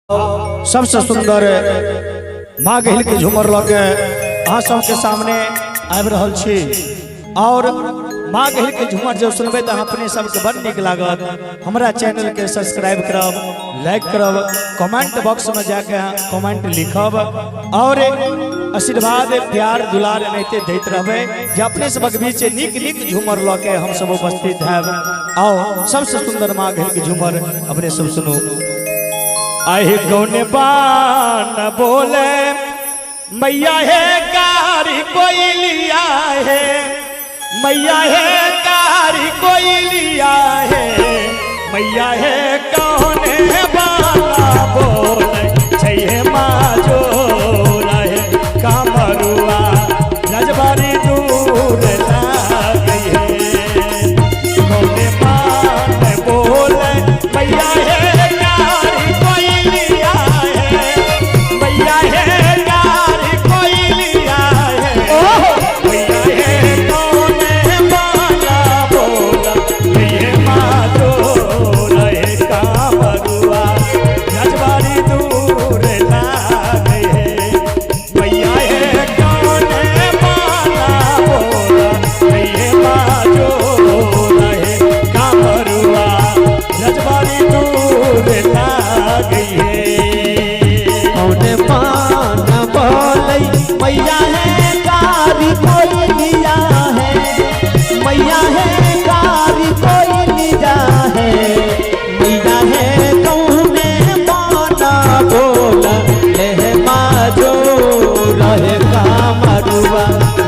सबसे सुंदर माँ गहिल के झूमर लगे अहाँ सबके सामने आबि रहल छी और माँ गहिल के झूमर जब सुनबे तो अपने सबके बड़ नीक लागत। हमारा चैनल के सब्सक्राइब करब, लाइक करब, कमेंट बॉक्स में जाके कमेंट लिखब और आशीर्वाद प्यार दुलार एनाहिते दैत रहबे जे अपने सबक बीच नीक नीक झूमर लके हम सब उपस्थित हैब। आओ सबसे सुंदर माँ गहिल के झूमर अपने सब सुनो। आहे कौन बान बोले मैया है कारी कोई लिया है, मैया है कारी कोई लिया है, मैया है कौन बाला बोले चाहिए माजो रहे कामरुआ रजबारी दूर लागे है। कौन बान बोले मैया है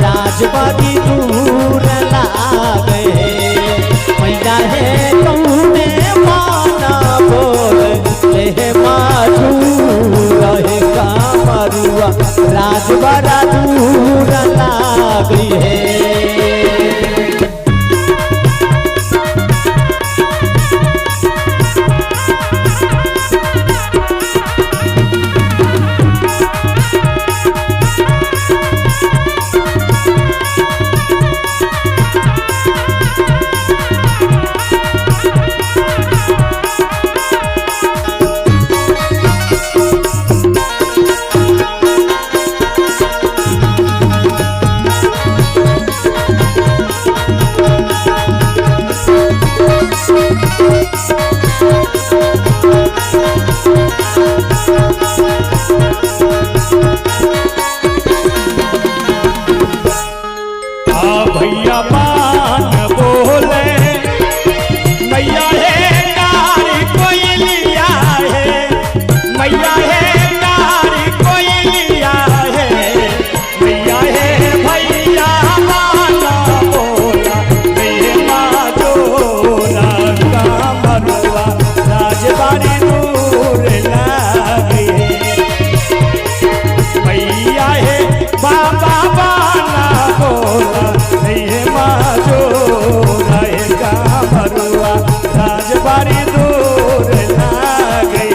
राजबाड़ी दूर लागे मैया है कौने माना बोल ले माजू रहे कामरुआ राजबाड़ा दूर लागे है। भैया बान बोले मैया है कारी कोई लिया है, मैया है कारी कोई लिया है, मैया है भैया बान बोला मेरे माँ जोरा कामरुआ राजबाड़ी दूर लागे मैया है बाबा बाना बोला राजबाड़ी दूर लागे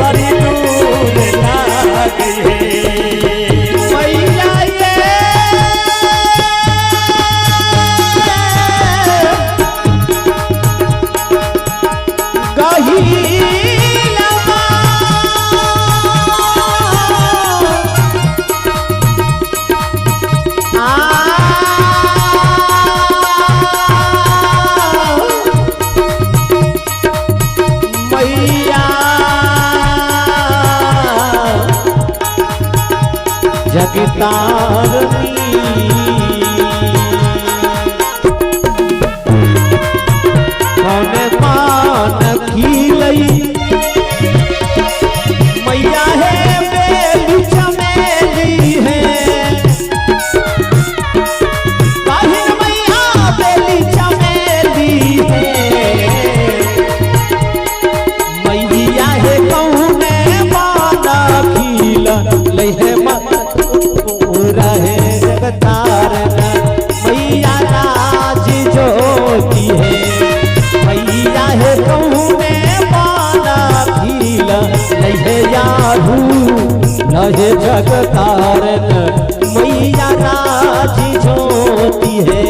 बड़ी दूर लागे मैया ये गहिलवा मैया जगतारनी कौन मान खिलई मैया है बेली चमेली है काहिन मैया बेली चमेली है मैया है कौने माना खिला लहे रहे जगतारन मैया राज ज्योति है मैया है कौने माना खिला लहे यारू लहे जगतारन मैया राज ज्योति है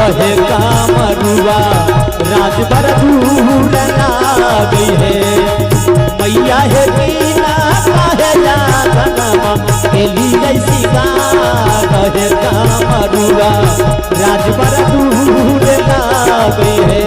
कहे कामरुआ राज भर दूर लागे है मैया है मीना कहे जागनमा केली जैसी गा कहे कामरुआ राज भर दूर लागे है।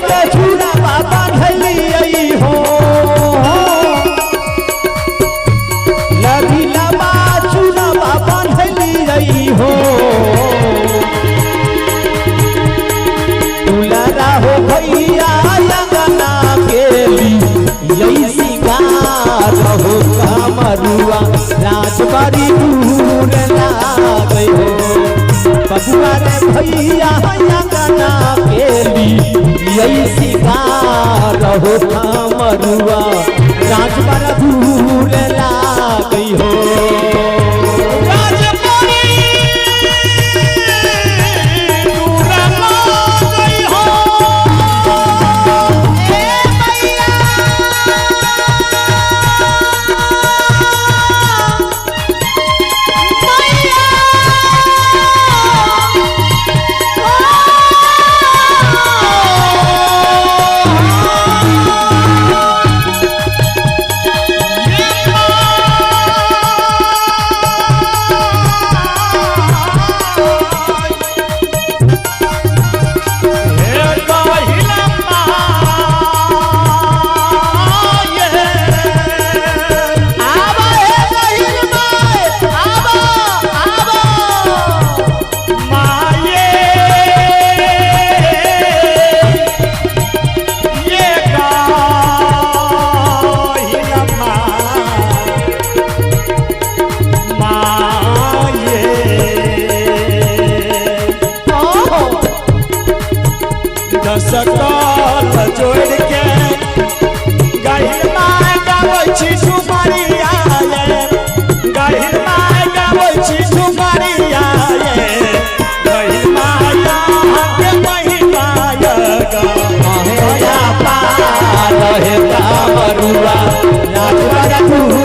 के चूड़ा बाबा ढलियई हो लगिला बा चूड़ा बाबा ढलियई हो दुलारा हो भैया अंगना केली यही सिंगार हो कामरुआ राजबाड़ी दूर लागई हो बबुआ रे भैया अंगना केली यही सिंगार हो कामरुआ राजबाड़ी दूर लागई हो सकल जोड़ के गहिर माय गाबै छी सुपारिया ये गहिर माय गाबै छी सुपारिया ये गहिर माया के महिमा गा पार हे कामरुआ राजबाड़ी